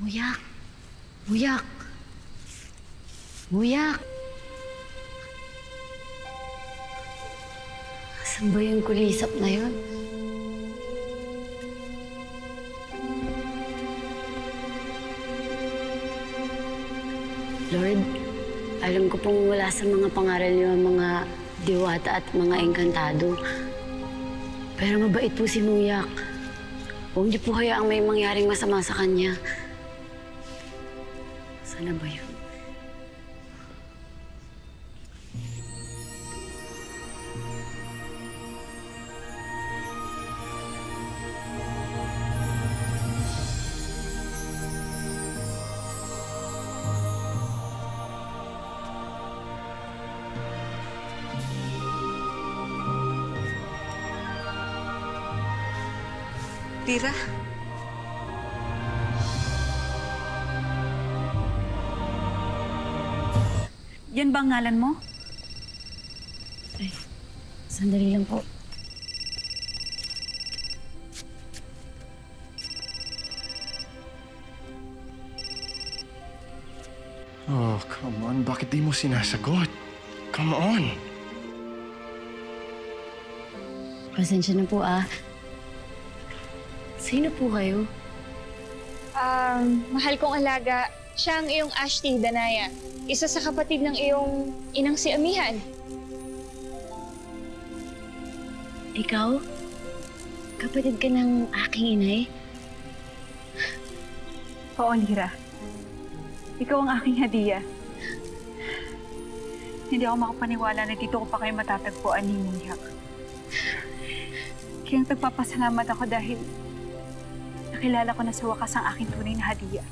Muyak! Muyak! Muyak! Saan ba yung kulisap na yun? Lord, alam ko pong wala sa mga pangaral niyo ang mga diwata at mga engkantado. Pero mabait po si Muyak. Huwag niyo po hayaang may mangyaring masama sa kanya. Sana ba yun? Lira? Yan ba ang ngalan mo? Ay, sandali lang po. Oh, come on. Bakit di mo sinasagot? Come on. Pasensya na po Sino po kayo? Mahal kong alaga, siya ang iyong Ashti, Danaya. Isa sa kapatid ng iyong inang si Amihan. Ikaw? Kapatid ka ng aking inay? Oo, Lira. Ikaw ang aking hadiah. Hindi ako makapaniwala na dito ko pa kayo matatagpuan ni Muyak. Kaya nagpapasalamat ako dahil nakilala ko na sa wakas ang aking tunay na hadiah.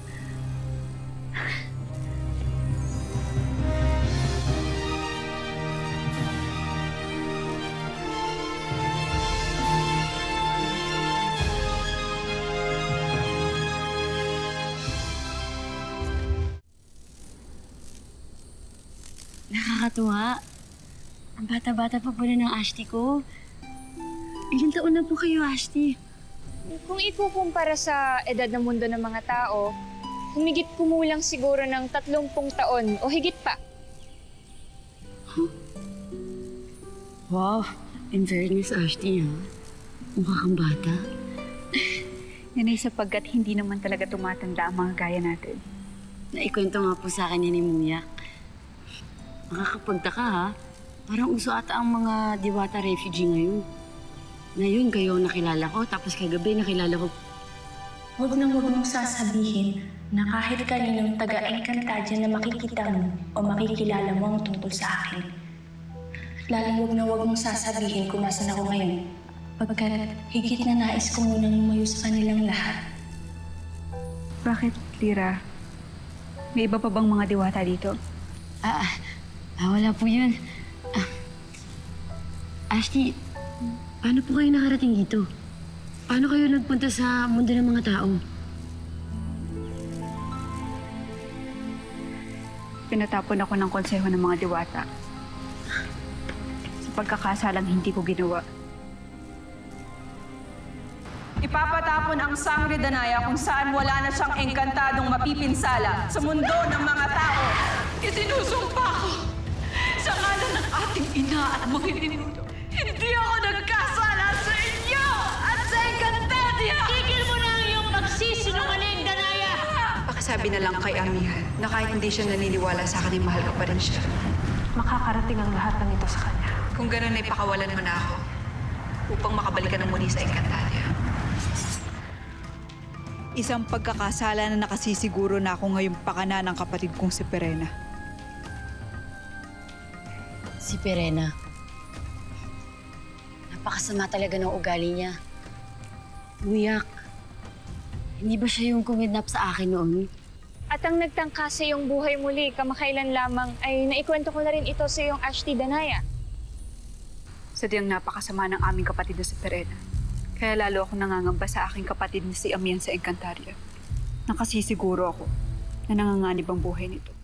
Nakakatuwa. Ang bata-bata pa pala ng Ashti ko. Ilang taon na po kayo, Ashti? Kung ikukumpara sa edad ng mundo ng mga tao, humigit kumulang siguro ng 30 taon o higit pa. Huh? Wow, in fairness, Ashti, mukha kang bata. Yan ay sapagkat hindi naman talaga tumatanda ang mga gaya natin. Naikwento nga po sa akin ni Muyak. Makakapagtaka, Parang uso ata ang mga diwata refugee ngayon. Ngayon kayo nakilala ko, tapos kagabi nakilala ko. Huwag mong sasabihin na kahit kaninong taga-Encantadia na makikita mo o makikilala mo ang tungkol sa akin. Lalong huwag mong sasabihin kung nasan ako ngayon, pagkat higit na nais ko munang lumayo sa kanilang lahat. Bakit, Lira? May iba pa bang mga diwata dito? Wala po yun. Ashley, paano po kayo nakarating dito? Paano kayo nagpunta sa mundo ng mga tao? Pinatapon ako ng konseho ng mga diwata. Sa pagkakasalang hindi ko ginawa. Ipapatapon ang Sangre Danaya kung saan wala na siyang engkantadong mapipinsala sa mundo ng mga tao. Isinusumpa ko sa ngalan ng ating ina at mga ninuno. Hindi ako nagkasala sa inyo at sa Encantadia! Tigil mo na ang iyong pagsisinungaling, Danaya! Pakisabi na lang kay Amihan na kahit hindi siya naniniwala sa akin, mahal ka pa rin siya. Makakarating ang lahat ng ito sa kanya. Kung ganun ay pakawalan mo na ako upang makabalik ka ng muli sa Encantadia. Isang pagkakasala na nakasisiguro na ako ngayong pakana ng kapatid kong si Perena. Si Perena. Napakasama talaga ng ugali niya. Muyak. Hindi ba siya yung kumidnap sa akin noon? At ang nagtangka sa iyong buhay muli kamakailan lamang ay naikwento ko na rin ito sa iyong Ashti Danaya. Sadyang napakasama ng aming kapatid na si Perena. Kaya lalo ako nangangamba sa aking kapatid na si Amihan sa Encantadia. Nakasisiguro ako na nanganganib ang buhay nito.